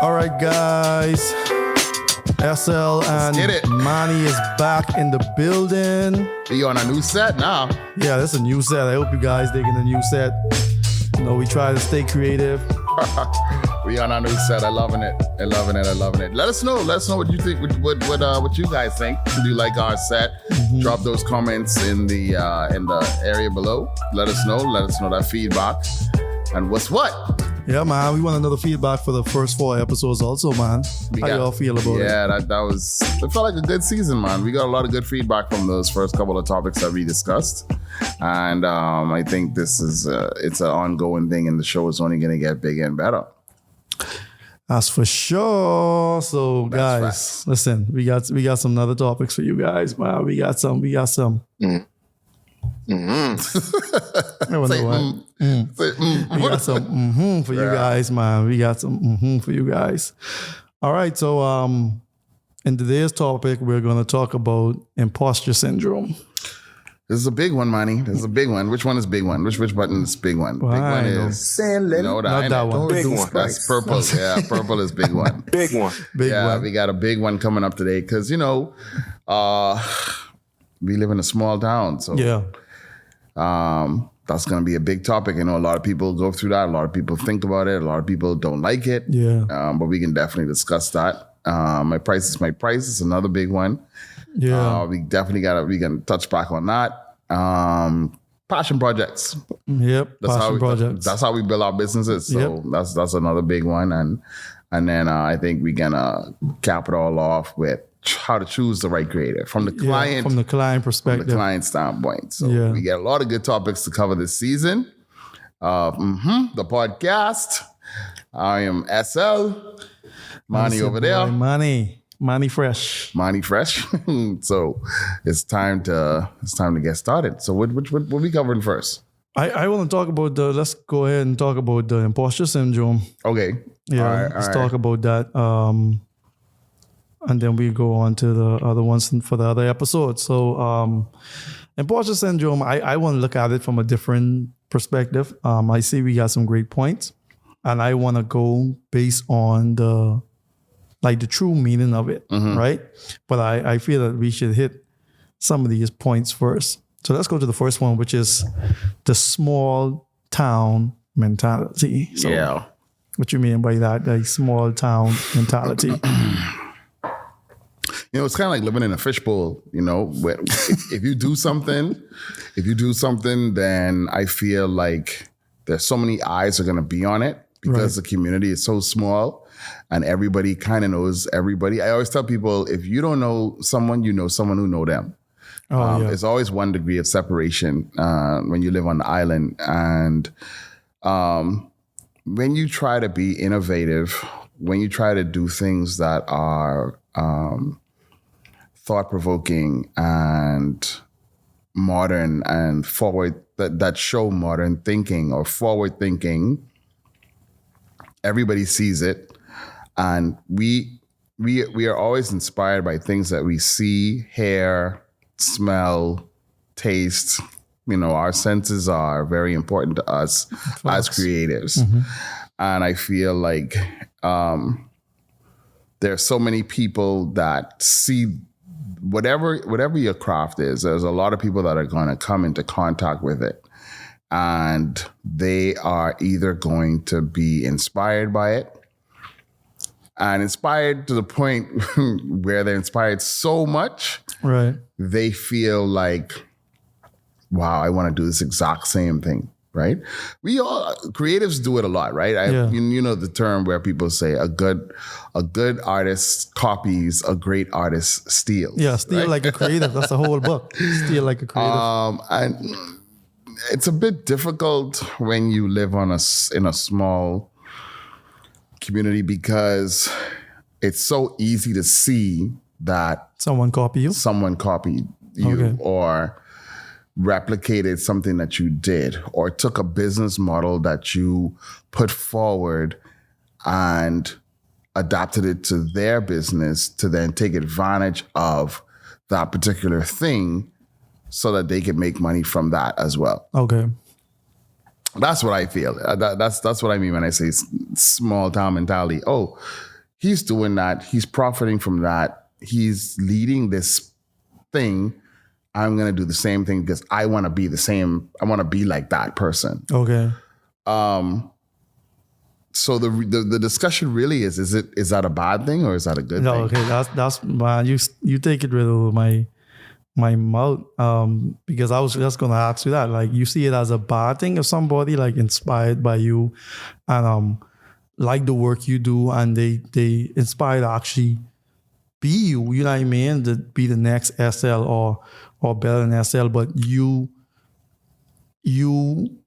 All right, guys. SL and Manny is back in the building. Are you on a new set now? Yeah, that's a new set. I hope you guys digging the new set. You know, we try to stay creative. We on our new set. I'm loving it. Let us know what you think. What you guys think? Do you like our set? Mm-hmm. Drop those comments in the area below. Let us know that feedback. And what's what? Yeah, man. We want another feedback for the first 4 episodes also, man. How y'all feel about it? Yeah, it felt like a good season, man. We got a lot of good feedback from those first couple of topics that we discussed. And I think this is it's an ongoing thing, and the show is only going to get bigger and better. That's for sure. So, guys, listen, we got some other topics for you guys, man. We got some. Mm. Mm-hmm. I wonder what. We got some for you guys, man. We got some for you guys. All right, so in today's topic, we're going to talk about imposter syndrome. This is a big one, Manny. This is a big one. Which one is big one? Which button is big one? Well, big one is not that one. Big one. That's purple. Yeah, purple is big one. Big one. Big one. We got a big one coming up today because we live in a small town, so that's going to be a big topic. I know a lot of people go through that. A lot of people think about it. A lot of people don't like it. Yeah. But we can definitely discuss that. My price is my price is another big one. Yeah. We definitely we can touch back on that. Passion projects. Yep. Projects. That's how we build our businesses. So that's another big one. And then I think we're gonna cap it all off with how to choose the right creative from the client perspective, from the client standpoint. So we get a lot of good topics to cover this season. The podcast. I am SL. Manny over there. Manny fresh. So it's time to get started. So what we covering first? I want to talk about let's go ahead and talk about the imposter syndrome. Okay. Yeah. Let's talk about that. And then we go on to the other ones for the other episodes. So imposter syndrome, I want to look at it from a different perspective. I see we got some great points, and I want to go based on the true meaning of it, right? But I feel that we should hit some of these points first. So let's go to the first one, which is the small town mentality. So what you mean by that, the small town mentality? It's kind of like living in a fishbowl, where if you do something, then I feel like there's so many eyes are going to be on it because the community is so small and everybody kind of knows everybody. I always tell people, if you don't know someone, you know someone who know them. There's always one degree of separation when you live on the island. And when you try to be innovative, when you try to do things that are thought-provoking and modern and forward, that show modern thinking or forward thinking, everybody sees it. And we are always inspired by things that we see, hear, smell, taste. Our senses are very important to us as creatives. And I feel like there are so many people that see whatever your craft is, there's a lot of people that are going to come into contact with it. And they are either going to be inspired by it, and inspired to the point where they're inspired so much, right? They feel like, wow, I want to do this exact same thing, right? We all, creatives do it a lot, right? You know the term where people say a good artist copies, a great artist steals. Yeah, steal right? Like a creative. That's the whole book. Steal like a creative. And it's a bit difficult when you live in a small community because it's so easy to see that someone copied you, or replicated something that you did, or took a business model that you put forward and adapted it to their business to then take advantage of that particular thing so that they can make money from that as well. Okay. That's what I feel. That's what I mean when I say small town mentality. Oh, he's doing that. He's profiting from that. He's leading this thing. I'm going to do the same thing because I want to be the same. I want to be like that person. Okay. So the discussion really is that a bad thing or is that a good thing? No, okay. That's man, you take it rid of my mouth. Because I was just gonna ask you that. Like, you see it as a bad thing if somebody like inspired by you and like the work you do and they inspire to actually be you, you know what I mean? To be the next SL or better than SL, but you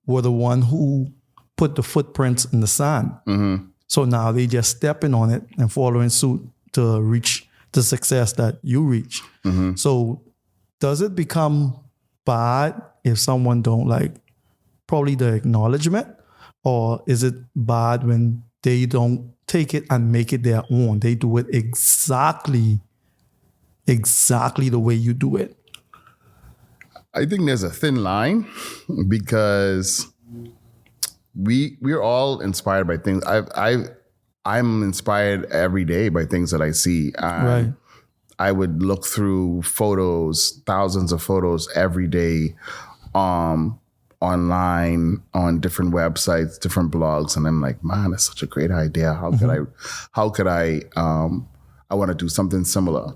were the one who put the footprints in the sand. Mm-hmm. So now they just stepping on it and following suit to reach the success that you reach. Mm-hmm. So does it become bad if someone don't like probably the acknowledgement, or is it bad when they don't take it and make it their own? They do it exactly the way you do it. I think there's a thin line because we're all inspired by things. I'm inspired every day by things that I see. Right. I would look through photos, thousands of photos every day, online, on different websites, different blogs, and I'm like, man, that's such a great idea. How could I want to do something similar.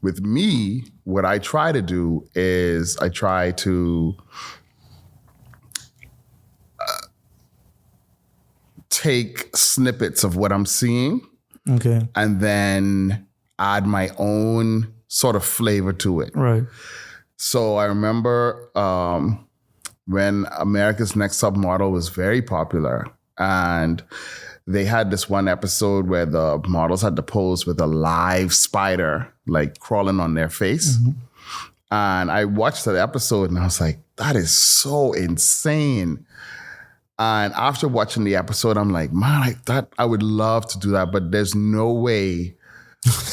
With me, what I try to do is I try to take snippets of what I'm seeing, okay, and then add my own sort of flavor to it. Right. So I remember when America's Next Top Model was very popular, and they had this one episode where the models had to pose with a live spider like crawling on their face. Mm-hmm. And I watched that episode and I was like, that is so insane. And after watching the episode, I'm like, man, I would love to do that, but there's no way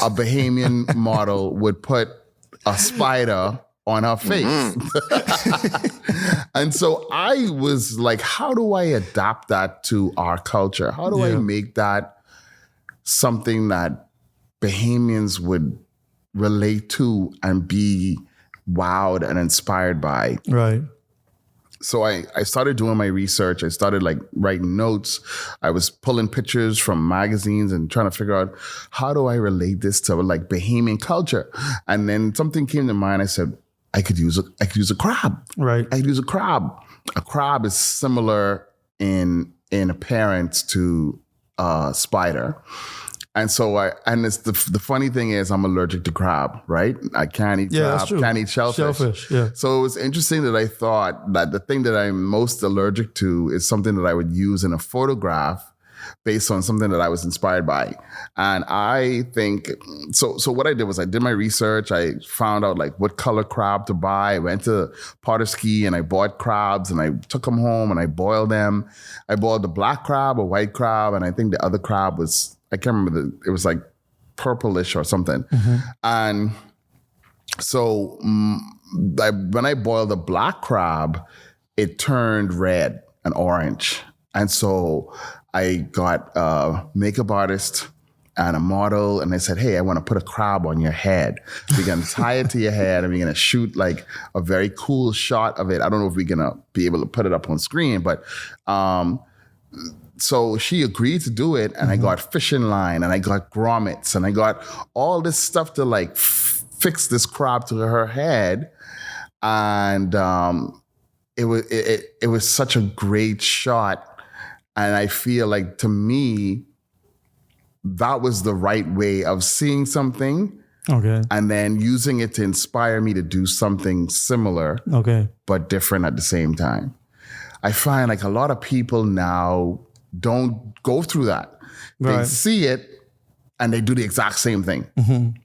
a Bahamian model would put a spider on her face. Mm-hmm. And so I was like, how do I adapt that to our culture? How do I make that something that Bahamians would relate to and be wowed and inspired by? Right. So I started doing my research. I started like writing notes. I was pulling pictures from magazines and trying to figure out, how do I relate this to like Bahamian culture? And then something came to mind. I said, I could use a crab. Right. I could use a crab. A crab is similar in appearance to a spider. And so it's the funny thing is I'm allergic to crab, right? I can't eat crab, can't eat shellfish. Yeah. So it was interesting that I thought that the thing that I'm most allergic to is something that I would use in a photograph based on something that I was inspired by. And I think, so what I did was I did my research. I found out like what color crab to buy. I went to Potterski and I bought crabs and I took them home and I boiled them. I boiled the black crab, a white crab, and I think the other crab was, I can't remember, it was like purplish or something. Mm-hmm. And so when I boiled the black crab, it turned red and orange. And so I got a makeup artist and a model, and I said, hey, I want to put a crab on your head. We're going to tie it to your head, and we're going to shoot like a very cool shot of it. I don't know if we're going to be able to put it up on screen, but so she agreed to do it, and mm-hmm. I got fishing line, and I got grommets, and I got all this stuff to like fix this crab to her head. And it was such a great shot. And I feel like, to me, that was the right way of seeing something. Okay. And then using it to inspire me to do something similar, okay, but different at the same time. I find like a lot of people now don't go through that. Right. They see it and they do the exact same thing. Mm-hmm.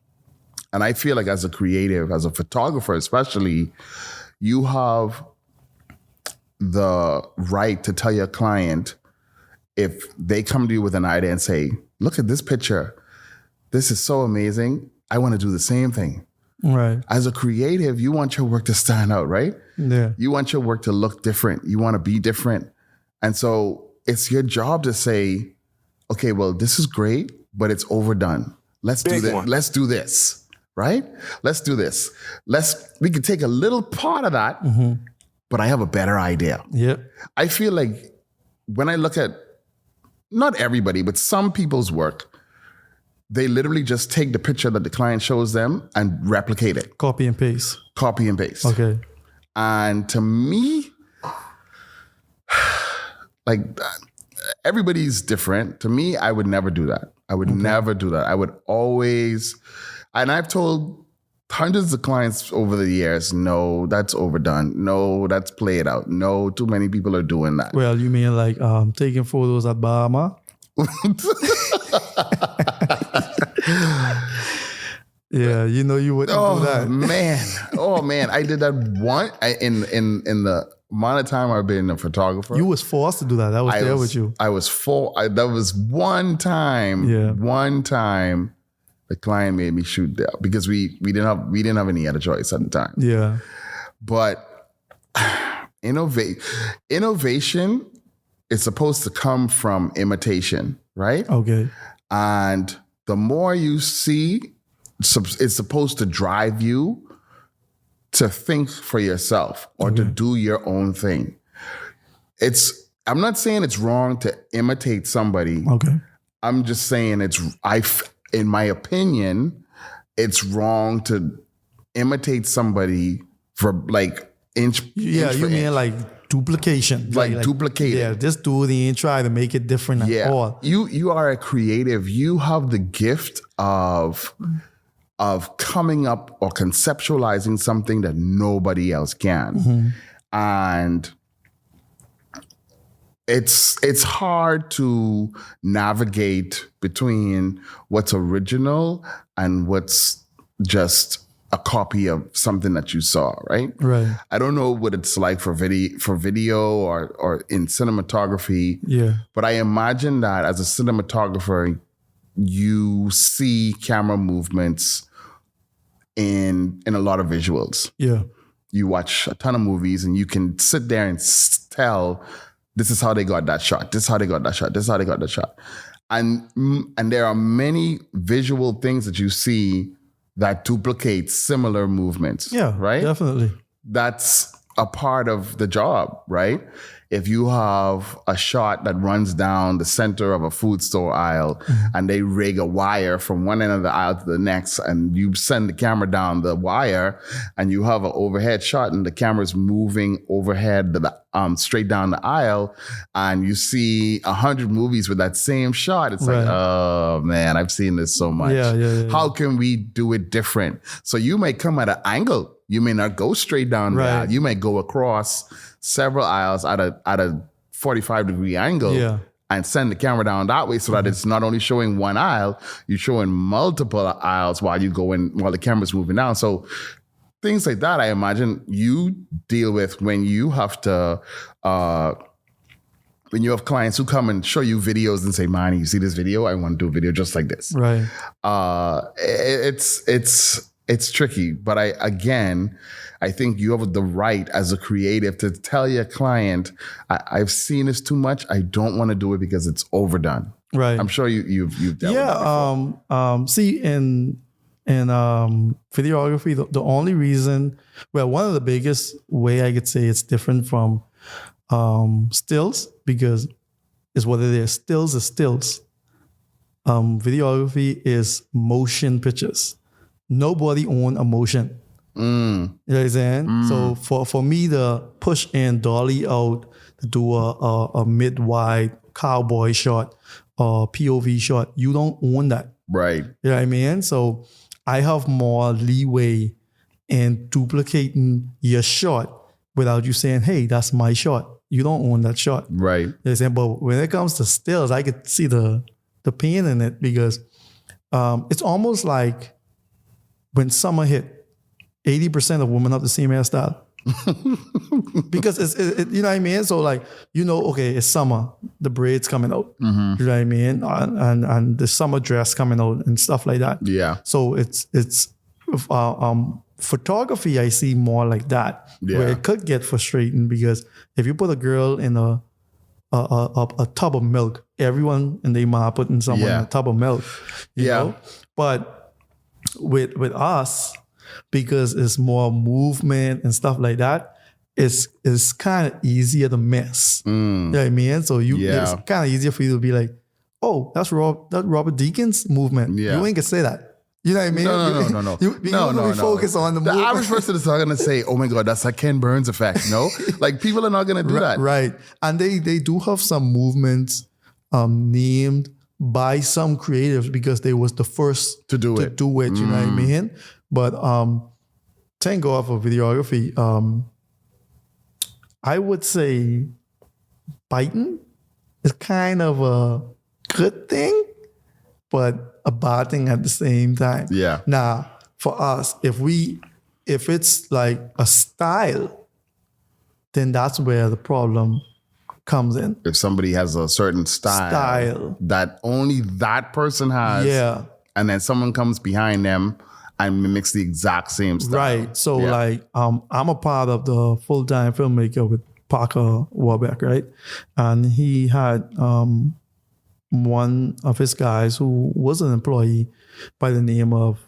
And I feel like as a creative, as a photographer especially, you have the right to tell your client, if they come to you with an idea and say, look at this picture, this is so amazing, I want to do the same thing. Right. As a creative, you want your work to stand out, right? Yeah. You want your work to look different. You want to be different. And so it's your job to say, okay, well, this is great. but it's overdone. Let's do this. Let's do this, right? Let's do this. We could take a little part of that, but I have a better idea. Yep. I feel like when I look at, not everybody, but some people's work, they literally just take the picture that the client shows them and replicate it. Copy and paste. Copy and paste. Okay. And to me, like, everybody's different. To me, I would never do that. I would never do that. I would always, and I've told hundreds of clients over the years, no, that's overdone. No, that's played out. No, too many people are doing that. Well, you mean like taking photos at Bahama? Yeah, you know you wouldn't do that. Oh man, I did that one in the amount of time I've been a photographer. You was forced to do that. That was there with you. I was that was one time. Yeah. One time, the client made me shoot there because we didn't have any other choice at the time. Yeah. But innovation is supposed to come from imitation, right? Okay. And the more you see, it's supposed to drive you to think for yourself or to do your own thing. I'm not saying it's wrong to imitate somebody. Okay. I'm just saying in my opinion, it's wrong to imitate somebody for like inch. Yeah, you mean like duplication. Like duplicate. Yeah, just do the and try to make it different at all. You are a creative. You have the gift of coming up or conceptualizing something that nobody else can. And it's hard to navigate between what's original and what's just a copy of something that you saw, right? Right. I don't know what it's like for video or in cinematography. Yeah. But I imagine that as a cinematographer, you see camera movements in a lot of visuals. Yeah. You watch a ton of movies and you can sit there and tell, this is how they got that shot. This is how they got that shot. This is how they got that shot. And there are many visual things that you see that duplicate similar movements. Yeah, right? Definitely. That's a part of the job, right? If you have a shot that runs down the center of a food store aisle and they rig a wire from one end of the aisle to the next, and you send the camera down the wire and you have an overhead shot and the camera's moving overhead straight down the aisle, and you see 100 movies with that same shot, it's like, oh man, I've seen this so much. Yeah. How can we do it different? So you may come at an angle. You may not go straight down the aisle. You may go across several aisles at a 45-degree angle and send the camera down that way so that it's not only showing one aisle, you're showing multiple aisles while the camera's moving down. So things like that, I imagine you deal with when you have to, when you have clients who come and show you videos and say, man, you see this video? I want to do a video just like this. Right. It's tricky, but I think you have the right as a creative to tell your client, I've seen this too much. I don't want to do it because it's overdone. Right. I'm sure you've dealt with that before. See, in videography, the only reason, one of the biggest way I could say it's different from stills, because it's what it is. Stills is stills. Videography is motion pictures. Nobody own a motion. You know what I'm saying? So for me to push and dolly out to do a mid-wide cowboy shot or POV shot, you don't own that. Right. You know what I mean? So I have more leeway in duplicating your shot without you saying, hey, that's my shot. You don't own that shot. Right. You know what I'm saying? But when it comes to stills, I could see the pain in it, because it's almost like when summer hit, 80% of women have the same hairstyle. Because it's you know what I mean? So like, okay, it's summer, the braids coming out. You know what I mean? And the summer dress coming out and stuff like that. Yeah. So it's photography, I see more like that, where it could get frustrating, because if you put a girl in a a tub of milk. Everyone in their mom putting someone in a tub of milk, you know? But with us, because it's more movement and stuff like that, it's kind of easier to miss. You know what I mean? So it's kind of easier for you to be like, oh, that's Robert Deacon's movement. Yeah. You ain't gonna say that. You know what I mean? No. You focus on the movement. average person is not going to say, oh my God, that's a Ken Burns effect. No, like people are not going to do that. Right. And they do have some movements named by some creatives because they was the first to do it. You know what I mean? But thank God for videography. I would say biting is kind of a good thing, but a bad thing at the same time. Yeah. Now, for us, if it's like a style, then that's where the problem comes in. If somebody has a certain style that only that person has, and then someone comes behind them and mimics the exact same style. Right. So like, I'm a part of the full-time filmmaker with Parker Warbeck, right? And he had one of his guys who was an employee by the name of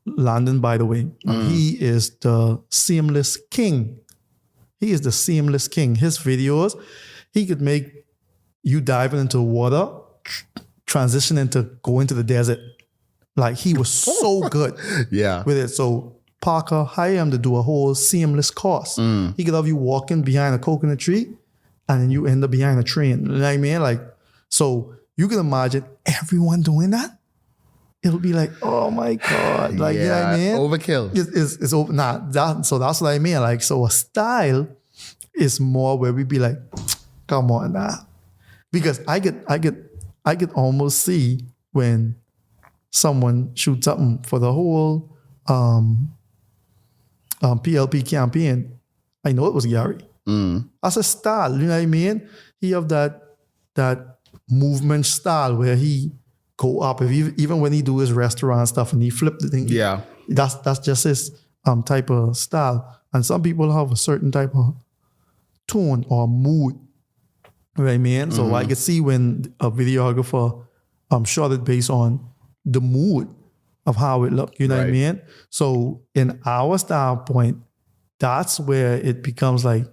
Landon, by the way. He is the seamless king. He is the seamless king. His videos, he could make you diving into water, transition into go into the desert. Like he was so good with it. So Parker hired him to do a whole seamless course. He could have you walking behind a coconut tree and then you end up behind a train. You know what I mean? Like, so you can imagine everyone doing that. It'll be like, oh my God. Like, you know what I mean? Overkill. It's over. So that's what I mean. Like, so a style is more where we be like, come on now. Because I could almost see when someone shoots something for the whole PLP campaign. I know it was Gary. That's a style, you know what I mean? He have that movement style where he go up. Even when he do his restaurant stuff and he flip the thing. Yeah. That's just his type of style. And some people have a certain type of tone or mood. You know what I mean? So I could see when a videographer shot it based on the mood of how it looked. You know what I mean? So in our style point, that's where it becomes like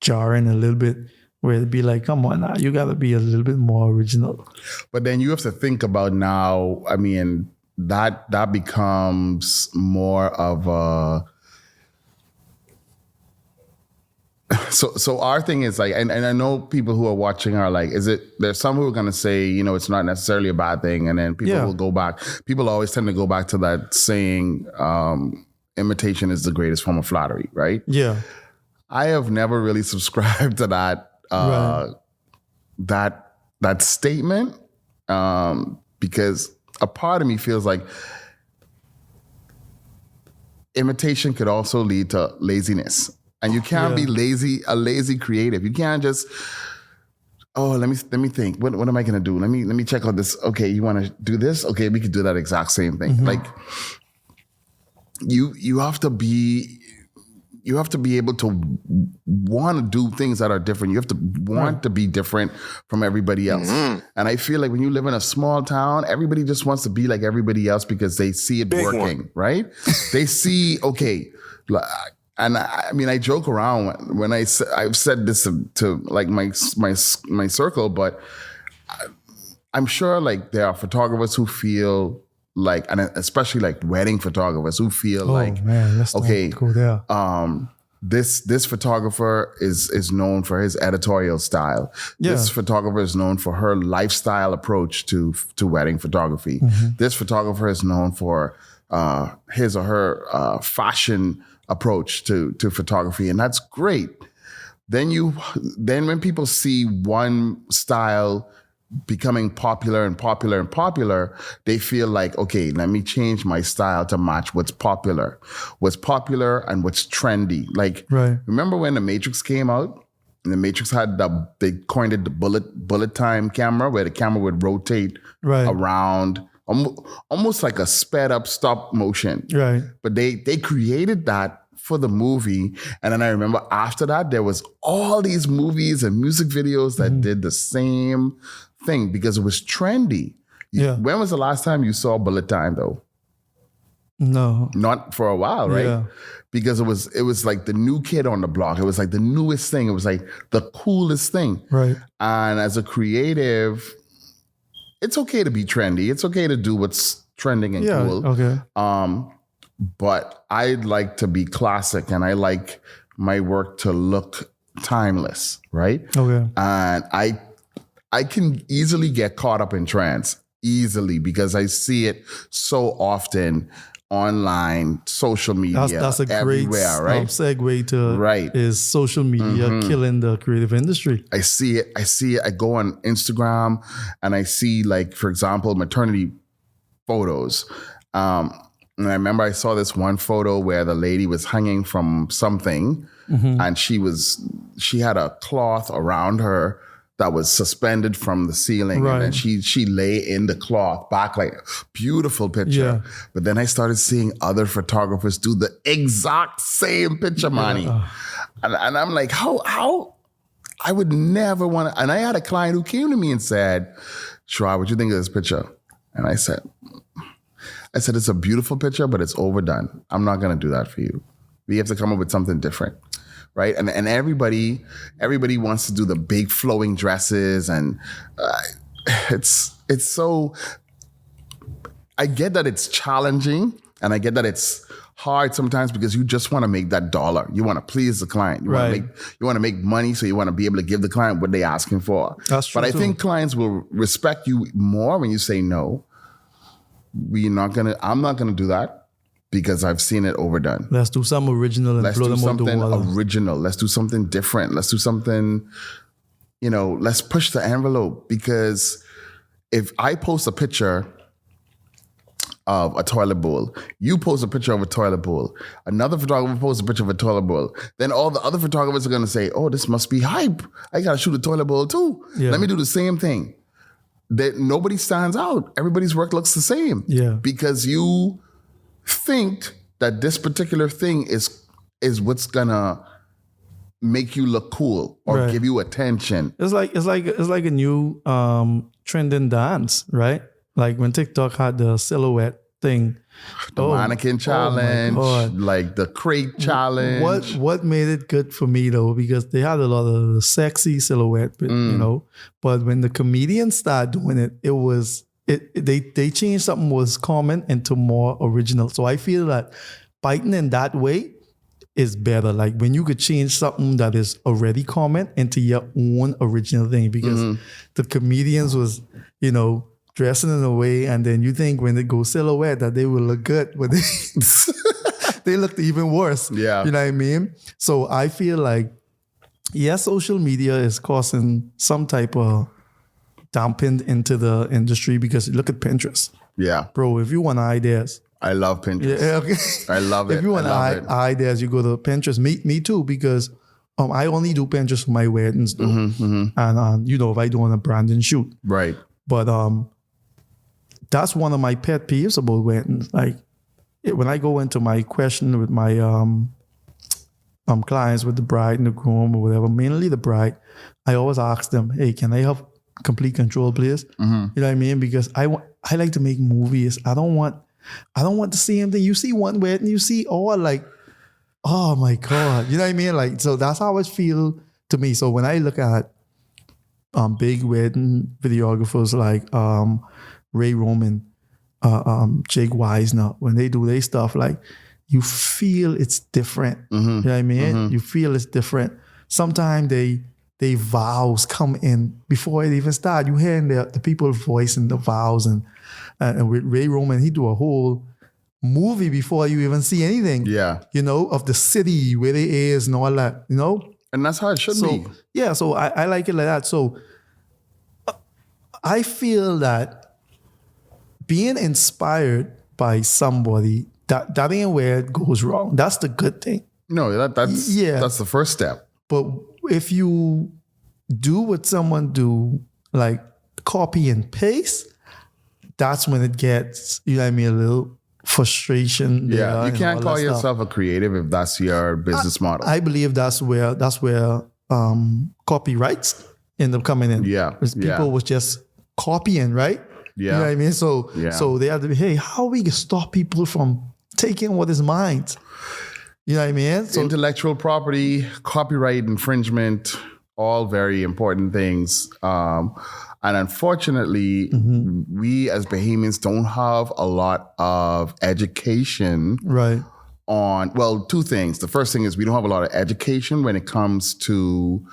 jarring a little bit, where it'd be like, come on now, you got to be a little bit more original. But then you have to think about now, I mean, that becomes more of a... So our thing is like, and I know people who are watching are like, there's some who are going to say, you know, it's not necessarily a bad thing. And then people will go back. People always tend to go back to that saying, imitation is the greatest form of flattery, right? Yeah. I have never really subscribed to that that statement because a part of me feels like imitation could also lead to laziness, and you can't be a lazy creative. You can't just let me think. What am I gonna do? Let me check out this. Okay, you want to do this? Okay, we could do that exact same thing. Like you have to be able to want to do things that are different. You have to want to be different from everybody else. And I feel like when you live in a small town, everybody just wants to be like everybody else because they see it working, right? They see, okay. And I mean, I joke around when I've said this to like my circle, but I'm sure like there are photographers who feel like, and especially like wedding photographers who feel okay, go there. This photographer is known for his editorial style. This photographer is known for her lifestyle approach to wedding photography. This photographer is known for his or her fashion approach to photography, and that's great. Then when people see one style becoming popular and popular and popular, they feel like, okay, let me change my style to match what's popular and what's trendy. Like, remember when the Matrix came out? And the Matrix had they coined it the bullet time camera, where the camera would rotate around, almost like a sped up stop motion. Right. But they created that for the movie. And then I remember after that, there was all these movies and music videos that did the same thing because it was trendy. Yeah. When was the last time you saw Bullet Time though? No. Not for a while, right? Yeah. Because it was like the new kid on the block. It was like the newest thing. It was like the coolest thing. Right. And as a creative, it's okay to be trendy. It's okay to do what's trending and cool. Okay. But I'd like to be classic and I like my work to look timeless, right? Okay. And I can easily get caught up in trends, easily, because I see it so often online, social media, that's a great right? segue to is social media killing the creative industry. I see it. I go on Instagram and I see, like, for example, maternity photos. And I remember I saw this one photo where the lady was hanging from something and she had a cloth around her that was suspended from the ceiling. Right. And then she lay in the cloth back, like, beautiful picture. Yeah. But then I started seeing other photographers do the exact same picture, Manny. And I'm like, how? I would never want to. And I had a client who came to me and said, Sherrod, what do you think of this picture? And I said, it's a beautiful picture, but it's overdone. I'm not going to do that for you. We have to come up with something different, right? And everybody wants to do the big flowing dresses, and it's so. I get that it's challenging, and I get that it's hard sometimes because you just want to make that dollar. You want to please the client. You want to make money, so you want to be able to give the client what they're asking for. That's true. But I think clients will respect you more when you say no. I'm not gonna do that because I've seen it overdone. Let's do something original and blow them out the water. Let's do something different. Let's do something, let's push the envelope. Because if I post a picture of a toilet bowl, you post a picture of a toilet bowl, another photographer posts a picture of a toilet bowl, then all the other photographers are gonna say, oh, this must be hype. I gotta shoot a toilet bowl too. Yeah. Let me do the same thing. That nobody stands out. Everybody's work looks the same. Yeah. Because you think that this particular thing is what's gonna make you look cool or give you attention. It's like a new trend in dance, right? Like when TikTok had the silhouette thing. The mannequin challenge, like the crate challenge. What made it good for me though, because they had a lot of the sexy silhouette, but when the comedians started doing it, they changed something was common into more original. So I feel that biting in that way is better. Like when you could change something that is already common into your own original thing, because the comedians was, dressing in a way, and then you think when they go silhouette that they will look good, but they looked even worse. Yeah. You know what I mean? So I feel like, social media is causing some type of dampen into the industry, because look at Pinterest. Yeah. Bro, if you want ideas. I love Pinterest. Yeah, okay. I love it. If you want ideas, you go to Pinterest. Me too, because I only do Pinterest for my weddings though. And if I do on a branding shoot. Right. But that's one of my pet peeves about weddings. Like when I go into my question with my clients, with the bride and the groom or whatever, mainly the bride, I always ask them, hey, can I have complete control, please? You know what I mean? Because I like to make movies. I don't want the same thing. You see one wedding, you see all like, oh my God. You know what I mean? Like, so that's how it feel to me. So when I look at big wedding videographers like Ray Roman, Jake Weisner, when they do their stuff, like you feel it's different. You know what I mean? You feel it's different. Sometimes they vows come in before it even start. You hearing the people voicing the vows, and with Ray Roman, he do a whole movie before you even see anything. Yeah. Of the city where they is and all that, And that's how it should be. Yeah, so I like it like that. So I feel that being inspired by somebody, that ain't where it goes wrong. That's the good thing. No, that's the first step. But if you do what someone do, like copy and paste, that's when it gets, a little frustration. Yeah, you can't call yourself a creative if that's your business model. I believe that's where copyrights end up coming in. Yeah, people was just copying, right? Yeah, you know what I mean. So they have to be, hey, how we can stop people from taking what is mine? You know what I mean? So intellectual property, copyright infringement, all very important things. And unfortunately, we as Bahamians don't have a lot of education on, well, two things. The first thing is we don't have a lot of education when it comes to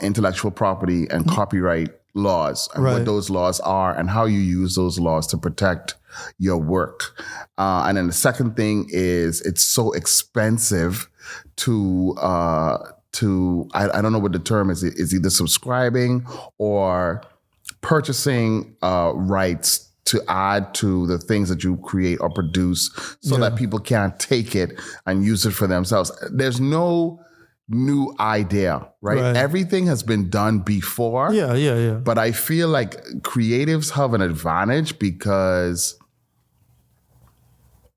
intellectual property and copyright laws and what those laws are and how you use those laws to protect your work. And then the second thing is it's so expensive to I don't know what the term is either subscribing or purchasing rights to add to the things that you create or produce so that people can't take it and use it for themselves. There's no new idea, right? Everything has been done before. Yeah. But I feel like creatives have an advantage because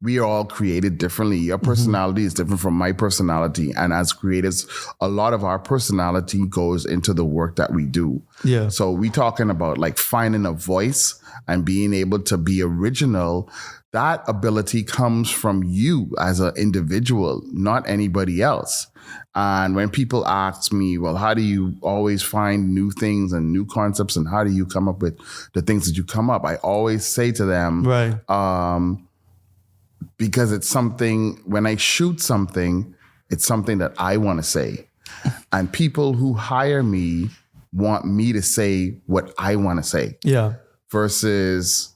we are all created differently. Your personality is different from my personality. And as creatives, a lot of our personality goes into the work that we do. Yeah. So we talking about like finding a voice and being able to be original. That ability comes from you as an individual, not anybody else. And when people ask me, well, how do you always find new things and new concepts and how do you come up with the things that you come up? I always say to them, because it's something, when I shoot something, it's something that I want to say. And people who hire me want me to say what I want to say. Yeah. Versus,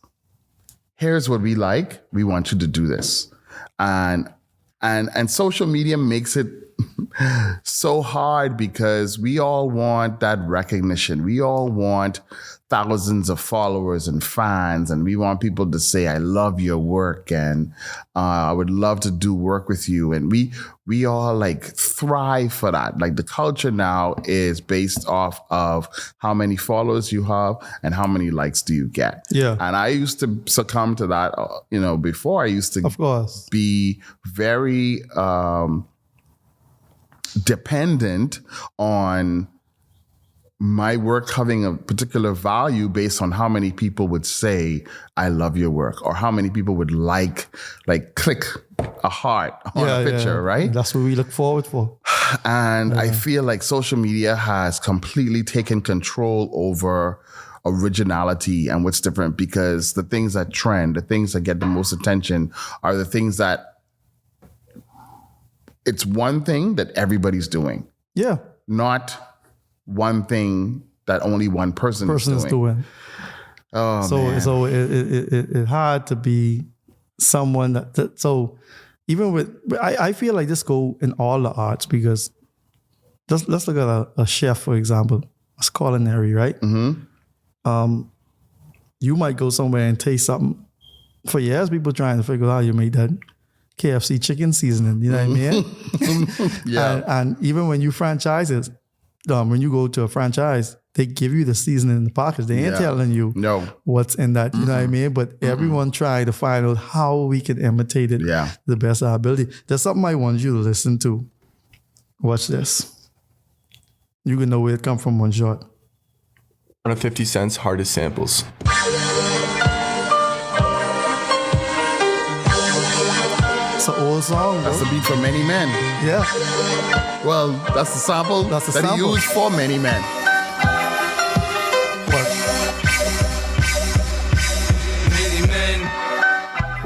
here's what we like. We want you to do this. And social media makes it so hard because we all want that recognition. We all want thousands of followers and fans, and we want people to say, I love your work and I would love to do work with you. And we all like thrive for that. Like the culture now is based off of how many followers you have and how many likes do you get. Yeah. And I used to succumb to that, before. I used to, of course, be very dependent on my work having a particular value based on how many people would say, I love your work, or how many people would like click a heart on a picture, right? That's what we look forward for. And I feel like social media has completely taken control over originality and what's different, because the things that trend, the things that get the most attention are the things that it's one thing that everybody's doing. Yeah. Not one thing that only one person is doing. Oh, man. So it hard to be someone that so even with, I feel like this go in all the arts, because let's look at a chef, for example. It's culinary, right? You might go somewhere and taste something. For years, people trying to figure out how you make that KFC chicken seasoning. You know what I mean? And even when you franchises, when you go to a franchise, they give you the seasoning in the package. They ain't telling you what's in that. You know what I mean? But everyone try to find out how we can imitate it the best of our ability. There's something I want you to listen to. Watch this. You can know where it come from one shot. 150 Cent's hardest samples. It's an old song. That's the beat for Many Men. Yeah. Well, that's the sample that he used for Many Men. What? Many men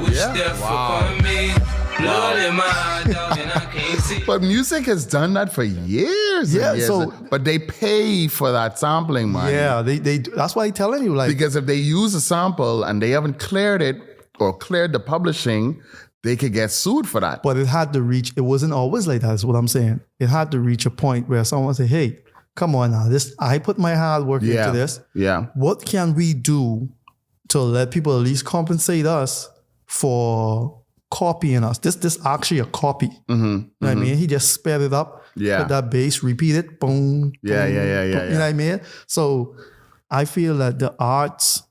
wish their fuck on me. Blood in my eye, dog, and I can't see. But music has done that for years. Yeah, and years. But they pay for that sampling money. Yeah, they that's why I'm telling you, like, because if they use a sample and they haven't cleared it or cleared the publishing, they could get sued for that. But it had to reach, it wasn't always like that, is what I'm saying. It had to reach a point where someone say, hey, come on now, I put my hard work into this. Yeah. What can we do to let people at least compensate us for copying us? This actually a copy. You know what I mean? He just sped it up, put that bass, repeat it, boom, You know what I mean? So I feel that the arts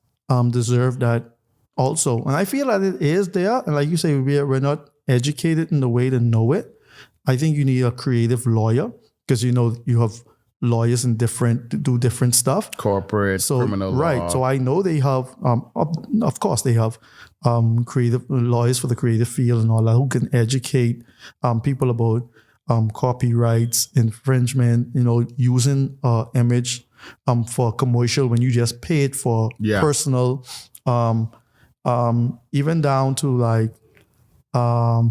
deserve that also. And I feel that it is there. And like you say, we're not educated in the way to know it. I think you need a creative lawyer because, you know, you have lawyers in do different stuff. Corporate, criminal law. Right. So I know they have, of course, they have creative lawyers for the creative field and all that who can educate people about copyrights, infringement, you know, using image for commercial when you just pay it for personal, even down to like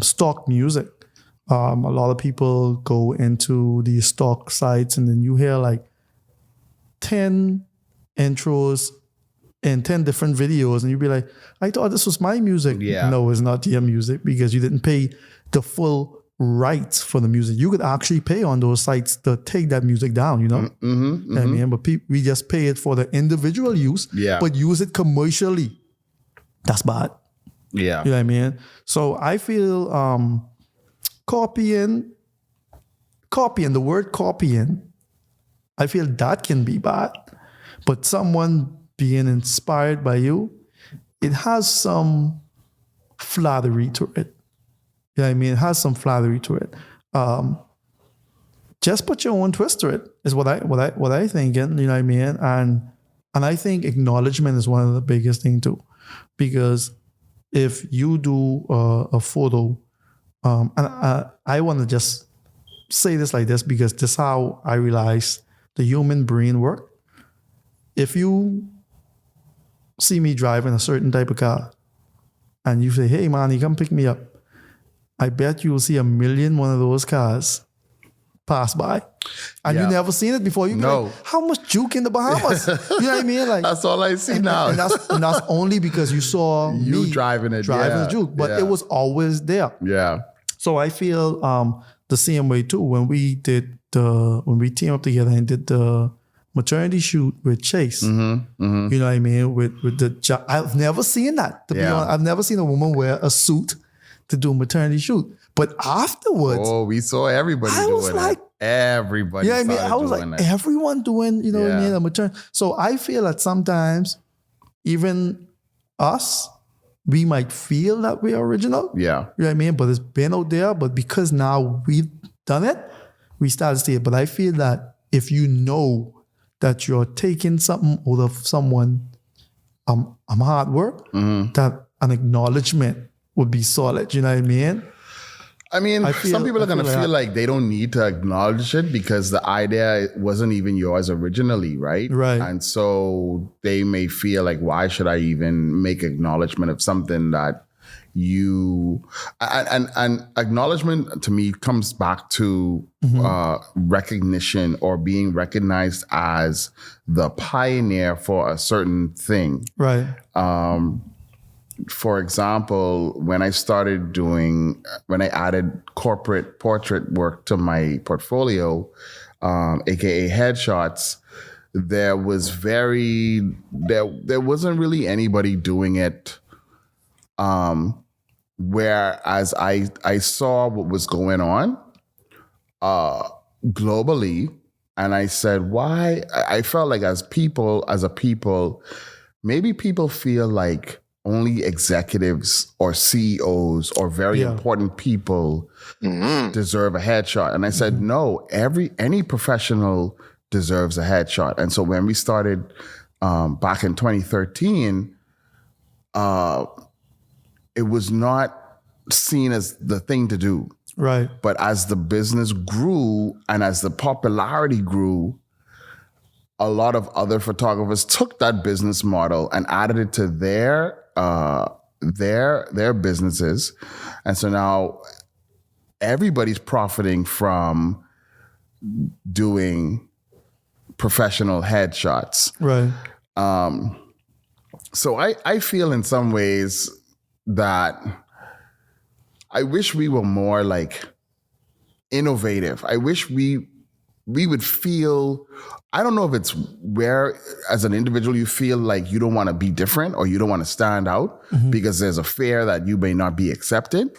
stock music. A lot of people go into these stock sites and then you hear like 10 intros and 10 different videos and you'd be like, I thought this was my music. Yeah. No, it's not your music because you didn't pay the full rights for the music. You could actually pay on those sites to take that music down, you know? I mean, but we just pay it for the individual use, but use it commercially. That's bad. Yeah. You know what I mean? So I feel copying, the word copying, I feel that can be bad. But someone being inspired by you, it has some flattery to it. You know what I mean? It has some flattery to it. Just put your own twist to it is what I think. You know what I mean? And I think acknowledgement is one of the biggest things too, because if you do a photo, and I want to just say this like this because this is how I realize the human brain works. If you see me driving a certain type of car and you say, hey man, you come pick me up, I bet you will see 1,000,000 one of those cars pass by. And you never seen it before. You be like, how much juke in the Bahamas? You know what I mean? Like that's all I see now. And that's only because you saw you me driving the juke. But it was always there. Yeah. So I feel the same way too. When we teamed up together and did the maternity shoot with Chase, you know what I mean? With the I've never seen that. To be honest, I've never seen a woman wear a suit to do a maternity shoot. But afterwards, we saw everybody doing it. I was like, everybody. Yeah, I mean, I was like, everyone doing, you know what I mean, a maternity. So I feel that sometimes even us, we might feel that we're original. Yeah. You know what I mean? But it's been out there. But because now we've done it, we start to see it. But I feel that if you know that you're taking something out of someone, hard work, that an acknowledgement would be solid. You know what I mean? I mean, some people are going to feel like they don't need to acknowledge it because the idea wasn't even yours originally, right? Right. And so they may feel like, why should I even make acknowledgement of something that you... And acknowledgement to me comes back to recognition or being recognized as the pioneer for a certain thing. Right. For example, when I added corporate portrait work to my portfolio, AKA headshots, there wasn't really anybody doing it. Whereas I saw what was going on globally, and I said, why? I felt like as a people, maybe people feel like only executives or CEOs or very important people deserve a headshot. And I said, no, any professional deserves a headshot. And so when we started back in 2013, it was not seen as the thing to do. Right. But as the business grew and as the popularity grew, a lot of other photographers took that business model and added it to their businesses. And so now everybody's profiting from doing professional headshots. Right. So I feel in some ways that I wish we were more like innovative. I wish we would feel, I don't know if it's where as an individual you feel like you don't want to be different or you don't want to stand out because there's a fear that you may not be accepted.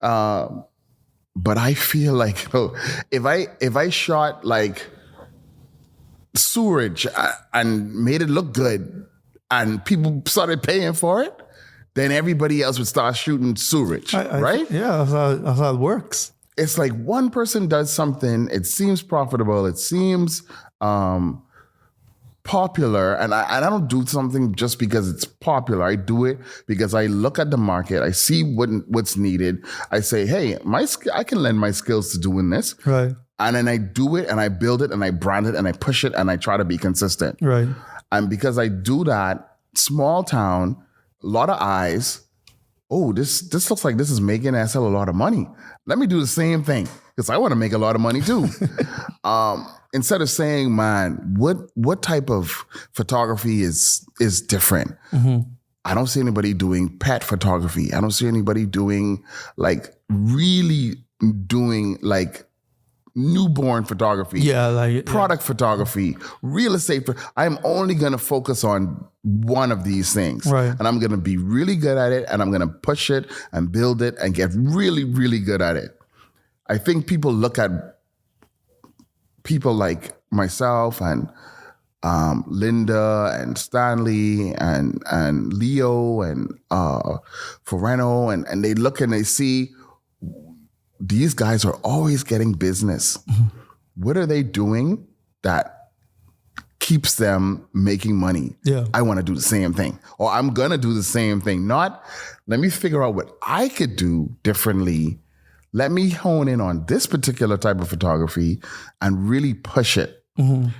But I feel like if I shot like sewerage and made it look good and people started paying for it, then everybody else would start shooting sewage, right? Yeah, that's how it works. It's like one person does something, it seems profitable, it seems popular, and I don't do something just because it's popular. I do it because I look at the market, I see what's needed. I say, hey, I can lend my skills to doing this. Right. And then I do it and I build it and I brand it and I push it and I try to be consistent. Right. And because I do that, small town, a lot of eyes. Oh, this looks like this is making SL a lot of money. Let me do the same thing because I want to make a lot of money too. Instead of saying, man, what type of photography is different? Mm-hmm. I don't see anybody doing pet photography. I don't see anybody doing really doing newborn photography, product photography, real estate. I'm only going to focus on one of these things. Right. And I'm going to be really good at it, and I'm going to push it and build it and get really, really good at it. I think people look at people like myself and Linda and Stanley and Leo and Foreno, and they look and they see these guys are always getting business. Mm-hmm. What are they doing that keeps them making money? Yeah. I want to do the same thing, or I'm going to do the same thing. Not, let me figure out what I could do differently. Let me hone in on this particular type of photography and really push it. Mm-hmm.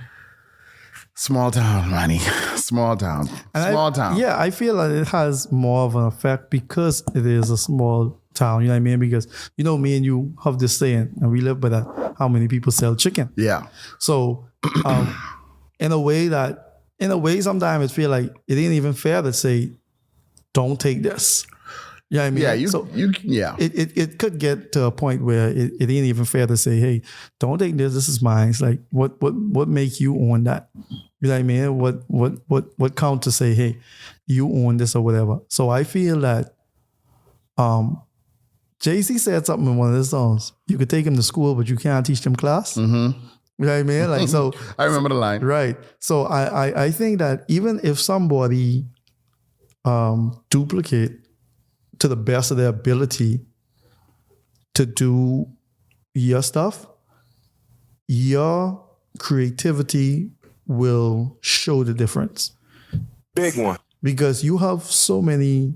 Small town, money. Small town. Yeah, I feel like it has more of an effect because it is a small town, you know what I mean? Because, me and you have this saying, and we live by that, how many people sell chicken? Yeah. So, in a way, sometimes it feel like it ain't even fair to say, don't take this. You know what I mean? Yeah, It could get to a point where it ain't even fair to say, hey, don't take this. This is mine. It's like, what make you own that? You know what I mean? What count to say, hey, you own this or whatever? So I feel that, Jay-Z said something in one of his songs. You could take him to school, but you can't teach them class. Mm-hmm. You know what I mean? So I remember the line. Right. So I think that even if somebody duplicate to the best of their ability to do your stuff, your creativity will show the difference. Big one. Because you have so many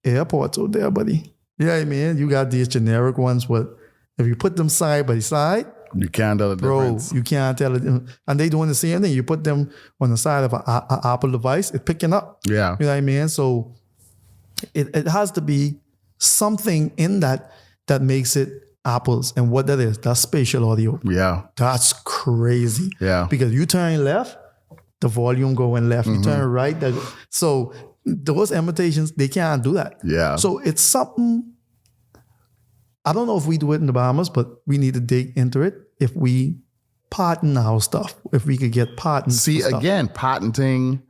airports out there, buddy. You know what I mean? You got these generic ones, but if you put them side by side, you can't tell the difference. You can't tell it. And they doing the same thing. You put them on the side of an Apple device, it's picking up. Yeah. You know what I mean? So it has to be something in that makes it Apples. And what that is, that's spatial audio. Yeah. That's crazy. Yeah. Because you turn left, the volume going left. Mm-hmm. You turn right. So those imitations, they can't do that. Yeah. So it's something, I don't know if we do it in the Bahamas, but we need to dig into it. If we patent our stuff, if we could get patents. See, again, patenting,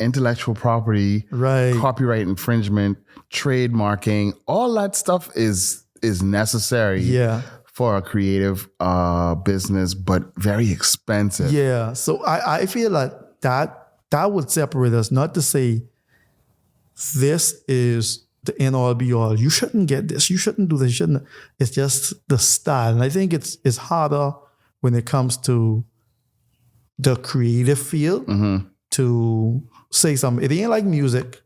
intellectual property, right, copyright infringement, trademarking, all that stuff is necessary. Yeah. For a creative business, but very expensive. Yeah. So I feel like that would separate us, not to say this is the end all be all. You shouldn't get this. You shouldn't do this. It's just the style. And I think it's harder when it comes to the creative field to say something. It ain't like music.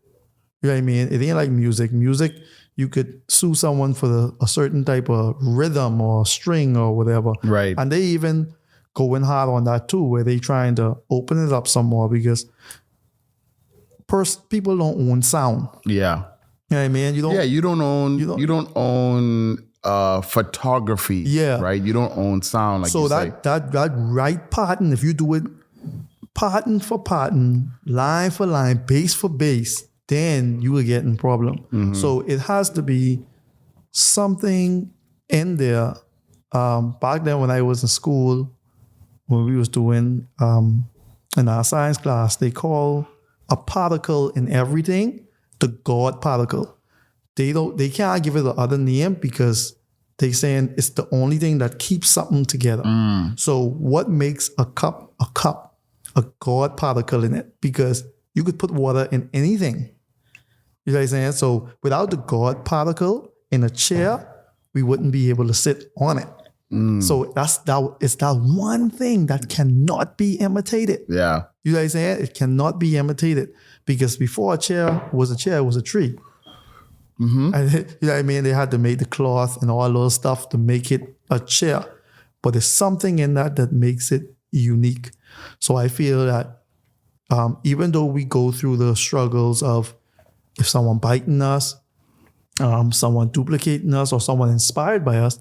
You know what I mean? It ain't like music. Music, you could sue someone for a certain type of rhythm or string or whatever. Right. And they even going hard on that too, where they trying to open it up some more because people don't own sound. Yeah. You know what I mean? You don't own photography. Yeah. Right? You don't own sound. So that right pattern, if you do it pattern for pattern, line for line, base for base, then you will get in problem. Mm-hmm. So it has to be something in there. Back then when I was in school, when we was doing in our science class, they call a particle in everything the God particle. They can't give it the other name because they saying it's the only thing that keeps something together. So what makes a cup, a God particle in it? Because you could put water in anything. You know what I'm saying? So without the God particle in a chair, we wouldn't be able to sit on it. So it's that one thing that cannot be imitated. Yeah. You know what I'm saying? It cannot be imitated because before a chair, it was a tree. And you know what I mean? They had to make the cloth and all those stuff to make it a chair. But there's something in that makes it unique. So I feel that even though we go through the struggles of if someone biting us, someone duplicating us, or someone inspired by us,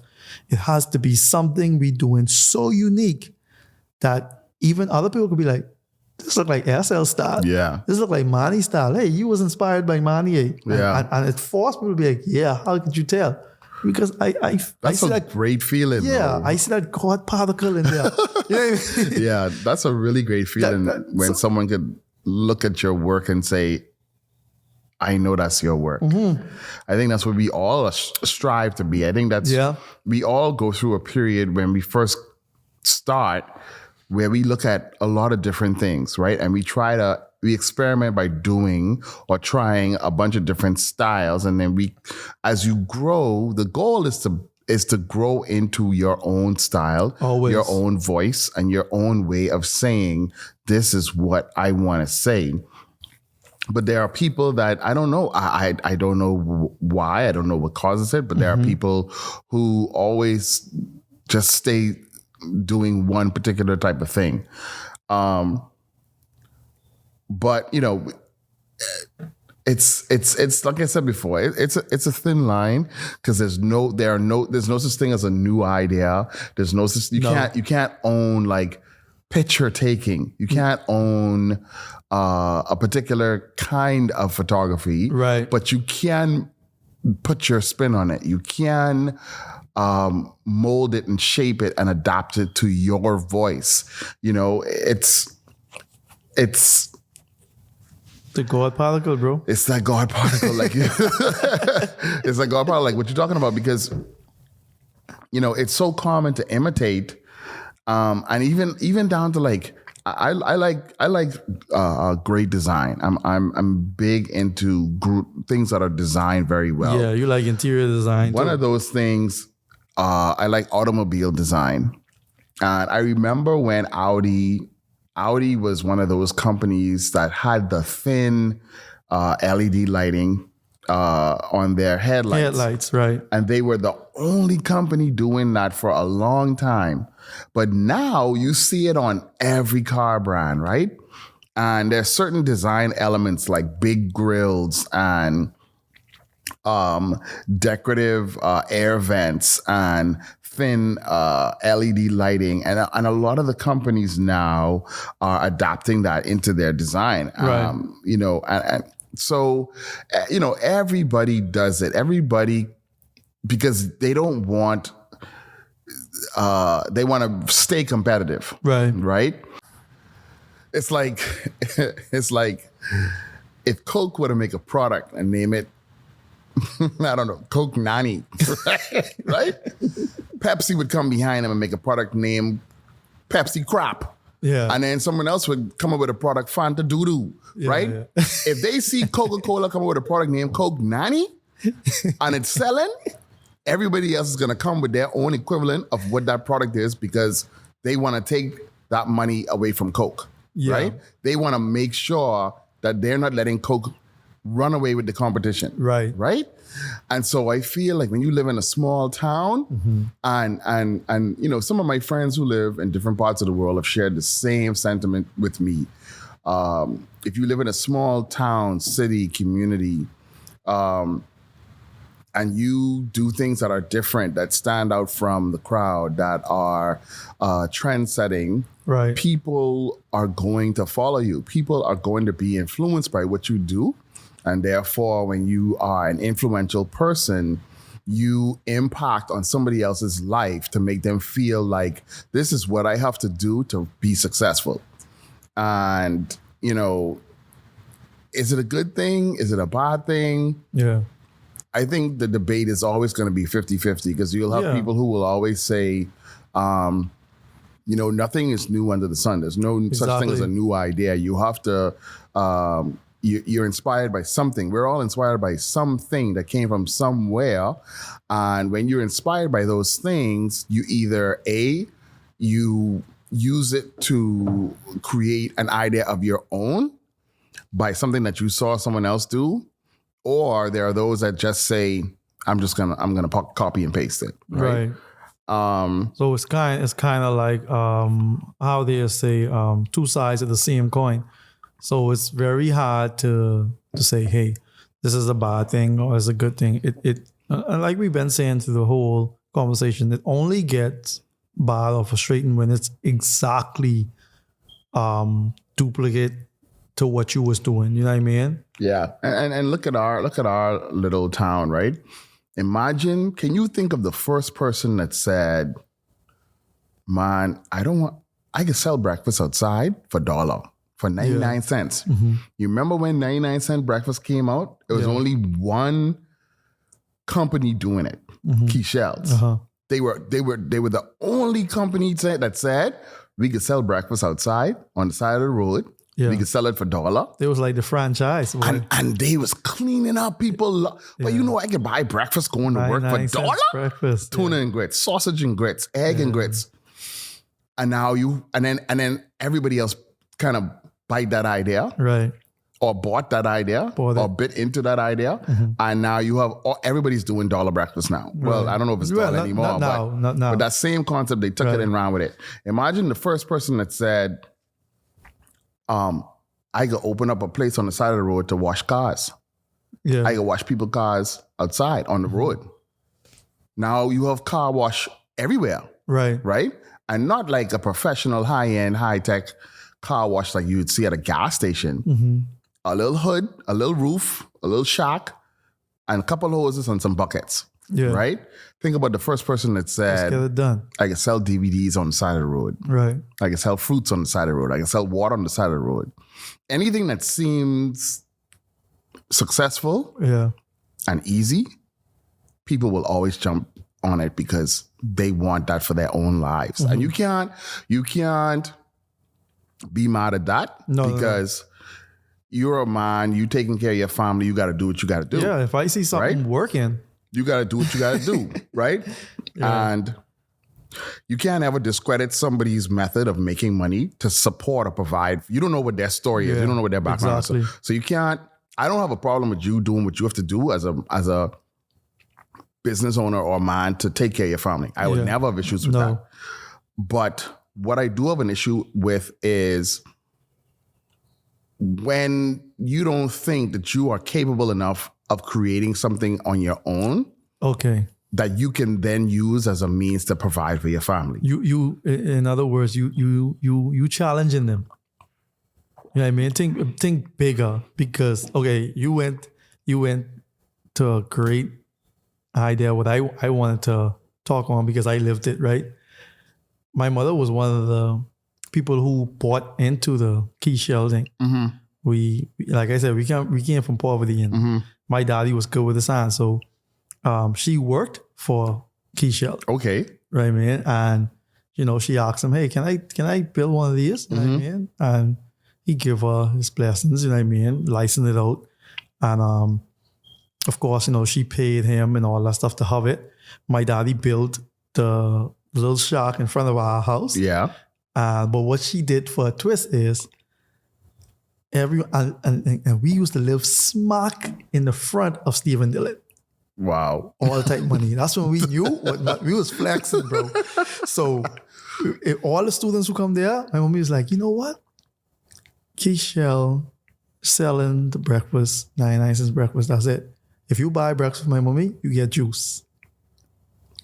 it has to be something we doing so unique that even other people could be like, this look like SL style. Yeah. This look like Manny style. Hey, you was inspired by Manny. Eh? Yeah. And it forced people to be like, yeah, how could you tell? Because I see that great feeling. Yeah, though. I see that God particle in there. You know what I mean? Yeah, that's a really great feeling when someone could look at your work and say, I know that's your work. I think that's what we all strive to be. I think that's, we all go through a period when we first start where we look at a lot of different things, right? And we experiment by doing or trying a bunch of different styles. And then as you grow, the goal is to grow into your own style, your own voice, and your own way of saying, this is what I want to say. But there are people that I don't know. I don't know why. I don't know what causes it. But there are people who always just stay doing one particular type of thing. But it's like I said before. It's a thin line because there's no such thing as a new idea. There's no such you can't own like picture taking. You can't own a particular kind of photography, right? But you can put your spin on it. You can mold it and shape it and adapt it to your voice. It's the God particle, bro. It's that God particle, like it's like God particle, like what you're talking about, because it's so common to imitate, and even down to like. I like great design. I'm big into things that are designed very well. Yeah, you like interior design. One of those things, I like automobile design, and I remember when Audi was one of those companies that had the thin LED lighting on their headlights. Headlights, right? And they were the only company doing that for a long time. But now you see it on every car brand, right? And there's certain design elements like big grills and decorative air vents and thin LED lighting. And a lot of the companies now are adapting that into their design. Right. So, everybody does it. Everybody, because they don't want, they want to stay competitive. Right. It's like if Coke were to make a product and name it, I don't know, Coke Nani, right? Pepsi would come behind them and make a product named Pepsi Crap. Yeah. And then someone else would come up with a product, Fanta Doodoo, right? Yeah. If they see Coca-Cola come up with a product named Coke Nani and it's selling, everybody else is going to come with their own equivalent of what that product is because they want to take that money away from Coke, right? They want to make sure that they're not letting Coke run away with the competition. Right. And so I feel like when you live in a small town and some of my friends who live in different parts of the world have shared the same sentiment with me. If you live in a small town, city, community, and you do things that are different, that stand out from the crowd, that are trend setting, right? People are going to follow you. People are going to be influenced by what you do. And therefore, when you are an influential person, you impact on somebody else's life to make them feel like this is what I have to do to be successful. And, is it a good thing? Is it a bad thing? Yeah. I think the debate is always going to be 50-50 because you'll have people who will always say, nothing is new under the sun. There's no such thing as a new idea. You have to you're inspired by something. We're all inspired by something that came from somewhere. And when you're inspired by those things, you either you use it to create an idea of your own by something that you saw someone else do, or there are those that just say, I'm gonna copy and paste it. Right. So it's kind of like how they say two sides of the same coin. So it's very hard to say, hey, this is a bad thing or it's a good thing. It like we've been saying through the whole conversation, it only gets bad or frustrating when it's exactly duplicate to what you was doing. You know what I mean? Yeah. And look at our little town, right? Imagine, can you think of the first person that said, man, I can sell breakfast outside for $1, for 99 cents. Mm-hmm. You remember when 99-cent breakfast came out? It was only one company doing it, Keyshells. Uh-huh. They were the only company that said we could sell breakfast outside on the side of the road. Yeah. We could sell it for $1. It was like the franchise. And they was cleaning up people. But you know, I could buy breakfast going to work for $1? Breakfast. Tuna and grits, sausage and grits, egg and grits. And now and then everybody else kind of bite that idea. Right. Or bought that idea or bit into that idea. Mm-hmm. And now you have, everybody's doing $1 breakfast now. Right. Well, I don't know if it's $1 anymore. Not now. But that same concept, they took it and ran with it. Imagine the first person that said, I could open up a place on the side of the road to wash cars. Yeah. I could wash people's cars outside on the road. Now you have car wash everywhere. Right. Right? And not like a professional, high-end, high-tech car wash like you would see at a gas station. Mm-hmm. A little hood, a little roof, a little shack, and a couple of hoses and some buckets. Yeah. Right? Think about the first person that said, let's get it done. I can sell DVDs on the side of the road. Right. I can sell fruits on the side of the road. I can sell water on the side of the road. Anything that seems successul and easy, people will always jump on it because they want that for their own lives. Mm-hmm. And you can't be mad at that because you're a man, you taking care of your family, you got to do what you got to do. Yeah, if I see something working, you got to do what you got to do, right? Yeah. And you can't ever discredit somebody's method of making money to support or provide. You don't know what their story is. You don't know what their background is. So you can't, I don't have a problem with you doing what you have to do as a business owner or man to take care of your family. I would never have issues with that. But what I do have an issue with is when you don't think that you are capable enough of creating something on your own. Okay. That you can then use as a means to provide for your family. You in other words, you challenging them. You know what I mean? Think bigger because you went to a great idea what I wanted to talk on because I lived it, right? My mother was one of the people who bought into the Keyshell thing. Mm-hmm. We, like I said, we came from poverty and my daddy was good with the science. So she worked for Keyshell. Okay. Right, man. And, she asked him, hey, can I build one of these? You know what I mean? And he gave her his blessings, you know what I mean? License it out. And of course, she paid him and all that stuff to have it. My daddy built the little shack in front of our house. Yeah. But what she did for a twist is and we used to live smack in the front of Stephen Dillon. Wow. All type money. That's when we knew we was flexing, bro. So all the students who come there, my mommy was like, you know what? Keyshell selling the breakfast, 99 cents breakfast, that's it. If you buy breakfast for my mommy, you get juice.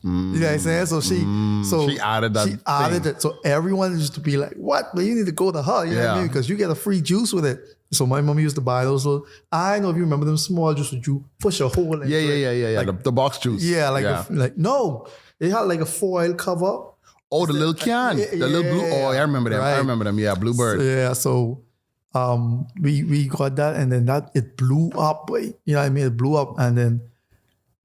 You know what I'm saying? So she added that. She added it. So everyone used to be like, what? Well, you need to go to her. You know what I mean? Because you get a free juice with it. So my mom used to buy those little, I know if you remember them small juice with you push a hole in it. Yeah. Like, the box juice. Yeah, no. They had like a foil cover. Oh, the little can. The little blue. Oh, I remember them. Right. I remember them. Yeah, Bluebird. So we got that and then it blew up. You know what I mean? It blew up and then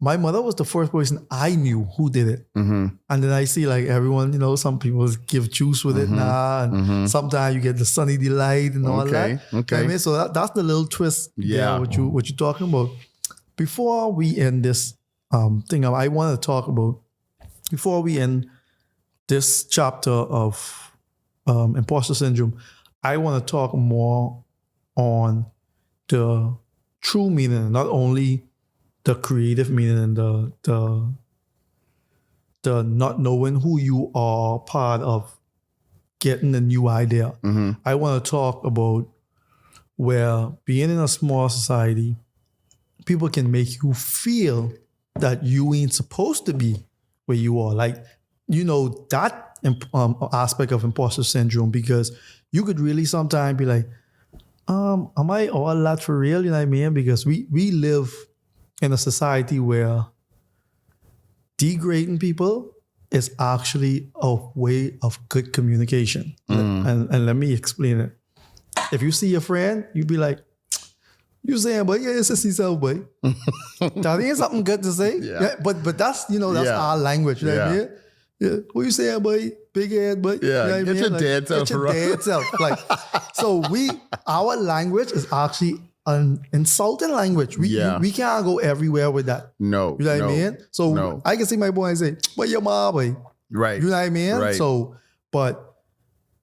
my mother was the first person I knew who did it. Mm-hmm. And then I see like everyone, some people give juice with it now. And sometimes you get the sunny delight and all that. Okay. I mean, so that's the little twist. Yeah. What you're talking about. Before we end this thing, I want to talk about, before we end this chapter of imposter syndrome, I want to talk more on the true meaning, not only the creative meaning and the not knowing who you are part of getting a new idea. I want to talk about where being in a small society, people can make you feel that you ain't supposed to be where you are. Like, that aspect of imposter syndrome, because you could really sometimes be like, am I all that for real? You know what I mean? Because we live in a society where degrading people is actually a way of good communication. And let me explain it. If you see your friend, you be like, you saying, boy, yeah, it's a yourself, boy. That ain't something good to say. Yeah. But that's, that's our language. You know what I mean? Yeah. What you saying, boy? Big head, boy. Yeah. You know Get your dead self. Get your dead self. Like, so our language is actually an insulting language. We can't go everywhere with that. No. You know what I mean? So I can see my boy and say, boy, your mom, boy. Right. You know what I mean? Right. So, but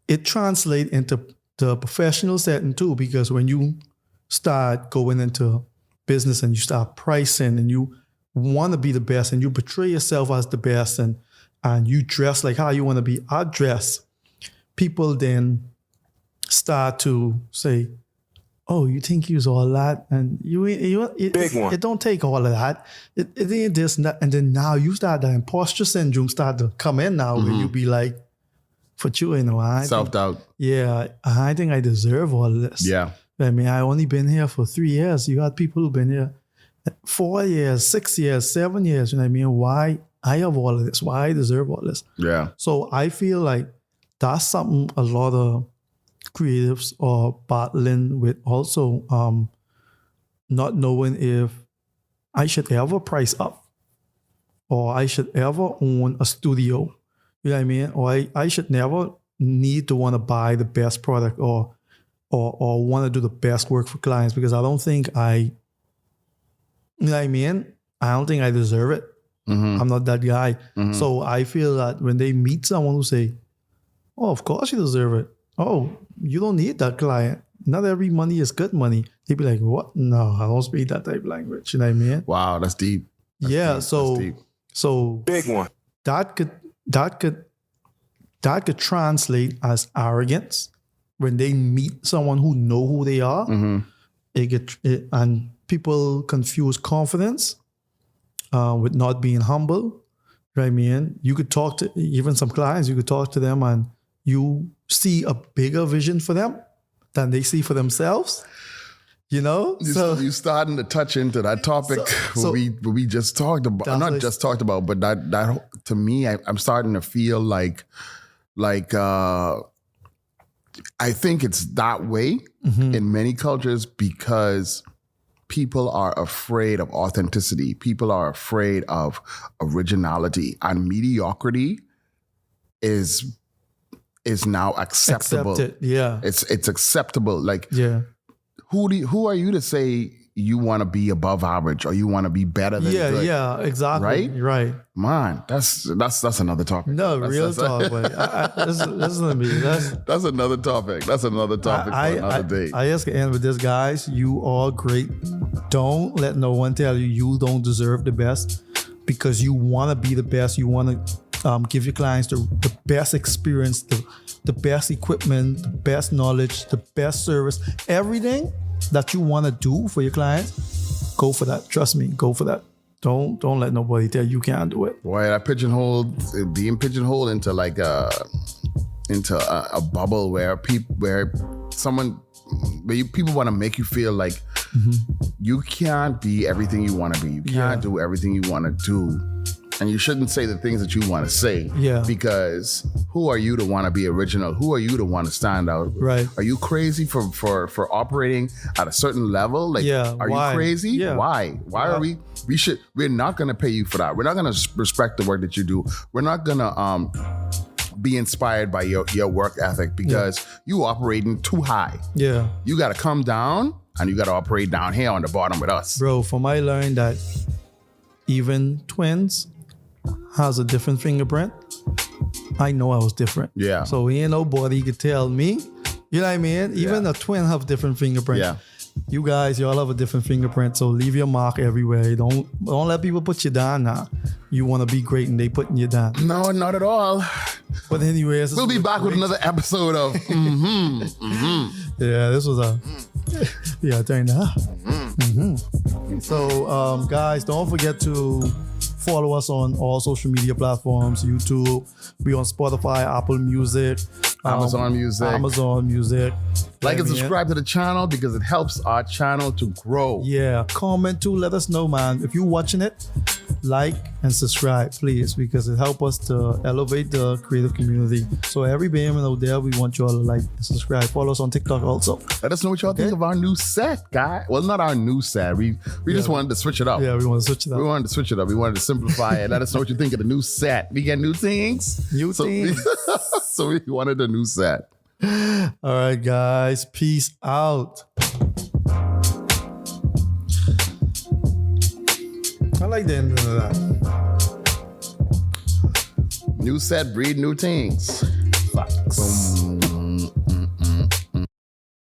it translates into the professional setting too, because when you start going into business and you start pricing and you want to be the best and you portray yourself as the best and you dress like how you want to be dressed, people then start to say, oh, you think you's all that? And it don't take all of that. It ain't this and that. And then now you start, the imposter syndrome start to come in now where you be like, for you, self-doubt. I think I deserve all of this. Yeah. I mean, I only been here for 3 years. You got people who've been here 4 years, 6 years, 7 years. You know what I mean? Why I have all of this? Why I deserve all this? Yeah. So I feel like that's something a lot of creatives are battling with also, not knowing if I should ever price up or I should ever own a studio. You know what I mean? Or I should never need to want to buy the best product or want to do the best work for clients, because I don't think you know what I mean? I don't think I deserve it. I'm not that guy. So I feel that when they meet someone who say, oh, of course you deserve it. Oh, you don't need that client. Not every money is good money. They'd be like, what? No, I don't speak that type of language. You know what I mean? Wow, that's deep. That's deep. So big one. That could translate as arrogance. When they meet someone who know who they are, and people confuse confidence with not being humble. You know what I mean? You could talk to even some clients, you could talk to them and you see a bigger vision for them than they see for themselves. So you're starting to touch into that topic we just talked about. Not just talked about, but that to me, I'm starting to feel like I think it's that way in many cultures because people are afraid of authenticity. People are afraid of originality, and mediocrity is now acceptable. Accepted, yeah. It's acceptable. Like, yeah. Who are you to say you want to be above average or you want to be better than good? Yeah, exactly. Right? Man, that's another topic. No, real talk. Listen to me. That's another topic. That's another topic for another day. I just end with this, guys. You are great. Don't let no one tell you don't deserve the best, because you want to be the best. You want to give your clients the best experience, the best equipment, the best knowledge, the best service, everything that you want to do for your clients. Go for that. Trust me, go for that. Don't let nobody tell you can't do it. Boy, that being pigeonholed into like a bubble where people want to make you feel like you can't be everything you want to be. You can't do everything you want to do. And you shouldn't say the things that you want to say. Yeah. Because who are you to want to be original? Who are you to want to stand out? Right. Are you crazy for operating at a certain level? Like, are you crazy? Yeah. Why? Why are we We're not gonna pay you for that. We're not gonna respect the work that you do. We're not gonna be inspired by your work ethic because you operating too high. Yeah. You gotta come down and you gotta operate down here on the bottom with us. Bro, from I learned that even twins has a different fingerprint, I know I was different. Yeah. So ain't nobody could tell me. You know what I mean? Even a twin have different fingerprints. Yeah. You guys, y'all have a different fingerprint, so leave your mark everywhere. Don't let people put you down now. You want to be great and they putting you down. No, not at all. But anyways, we'll be back with another episode of Yeah, this was turn that. So guys, don't forget to follow us on all social media platforms, YouTube. We on Spotify, Apple Music, Amazon Music. Like and subscribe to the channel because it helps our channel to grow. Yeah, comment too. Let us know, man. If you're watching it, like and subscribe, please, because it helps us to elevate the creative community. So every BM out there, we want you all to like and subscribe. Follow us on TikTok also. Let us know what y'all think of our new set, guy. Well, not our new set. We just wanted to switch it up. Yeah, we want to switch it up. We wanted to switch it up. We wanted to simplify it. Let us know what you think of the new set. We get new things. So we wanted a new set. All right, guys. Peace out. I like the ending of that. New set, breed new things. Boom.